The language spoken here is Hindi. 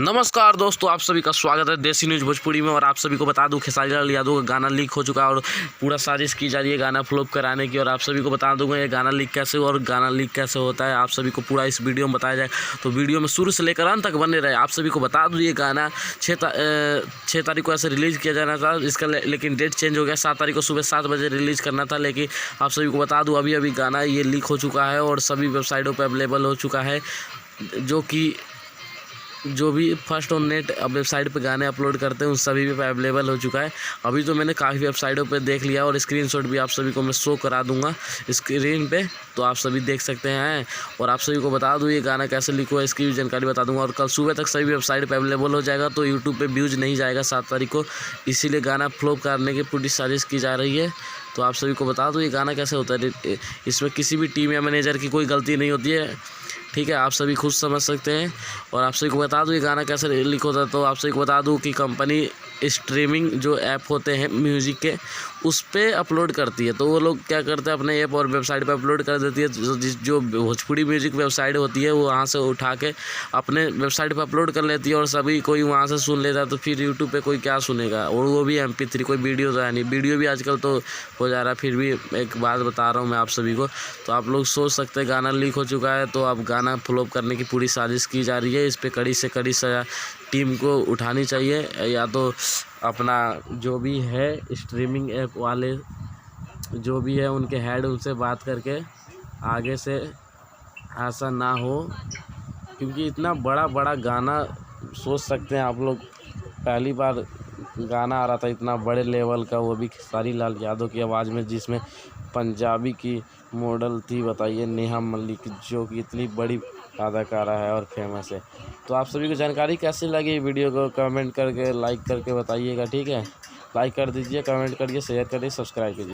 नमस्कार दोस्तों, आप सभी का स्वागत है देसी न्यूज़ भोजपुरी में। और आप सभी को बता दूं खेसारी लाल यादव का गाना लीक हो चुका है और पूरा साजिश की जा रही है गाना फ्लॉप कराने की। और आप सभी को बता दूंगा ये गाना लीक कैसे हुआ और गाना लीक कैसे होता है, आप सभी को पूरा इस वीडियो में बताया जाए। तो वीडियो में शुरू से लेकर अंत तक बने रहे। आप सभी को बता दूँ ये गाना 6 तारीख को ऐसे रिलीज़ किया जाना था इसका, लेकिन डेट चेंज हो गया। 7 तारीख को सुबह 7 बजे रिलीज़ करना था, लेकिन आप सभी को बता दूँ अभी गाना ये लीक हो चुका है और सभी वेबसाइटों पर अवेलेबल हो चुका है। जो भी फर्स्ट ऑन नेट वेबसाइट पे गाने अपलोड करते हैं उन सभी पे अवेलेबल हो चुका है। अभी तो मैंने काफ़ी वेबसाइटों पे देख लिया और स्क्रीनशॉट भी आप सभी को मैं शो करा दूंगा स्क्रीन पे, तो आप सभी देख सकते हैं। और आप सभी को बता दूं ये गाना कैसे लीक हुआ इसकी भी जानकारी बता दूंगा। और कल सुबह तक सभी वेबसाइट पे अवेलेबल हो जाएगा, तो यूट्यूब पे व्यूज़ नहीं जाएगा 7 तारीख को, इसीलिए गाना फ्लॉप करने की पूरी साजिश की जा रही है। तो आप सभी को बता दूं ये गाना कैसे होता है, इसमें किसी भी टीम या मैनेजर की कोई गलती नहीं होती है, ठीक है, आप सभी खुद समझ सकते हैं। और आप सभी को बता दूं ये गाना कैसे लीक होता है, तो आप सभी को बता दूं कि कंपनी स्ट्रीमिंग जो ऐप होते हैं म्यूज़िक के उस पर अपलोड करती है। तो वो लोग क्या करते हैं अपने ऐप और वेबसाइट पे अपलोड कर देती है। जो भोजपुरी म्यूजिक वेबसाइट होती है वो वहाँ से उठा के अपने वेबसाइट पे अपलोड कर लेती है और सभी कोई वहाँ से सुन लेता है। तो फिर यूट्यूब पे कोई क्या सुनेगा, और वो भी MP3, कोई वीडियो तो है नहीं। वीडियो भी आजकल तो हो जा रहा है। फिर भी एक बात बता रहा हूँ मैं आप सभी को, तो आप लोग सोच सकते हैं गाना लीक हो चुका है, तो अब गाना फ्लॉप करने की पूरी साजिश की जा रही है। इस पर कड़ी से कड़ी सजा टीम को उठानी चाहिए, या तो अपना जो भी है स्ट्रीमिंग ऐप वाले जो भी है उनके हेड, उनसे बात करके आगे से ऐसा ना हो, क्योंकि इतना बड़ा गाना सोच सकते हैं आप लोग, पहली बार गाना आ रहा था इतना बड़े लेवल का, वो भी खेसारी लाल यादव की आवाज़ में, जिसमें पंजाबी की मॉडल थी, बताइए नेहा मलिक, जो कि इतनी बड़ी अदाकारा है और फेमस है। तो आप सभी को जानकारी कैसी लगी वीडियो को कमेंट करके लाइक करके बताइएगा, ठीक है। लाइक कर दीजिए, कमेंट करिए, शेयर करिए, सब्सक्राइब कीजिए।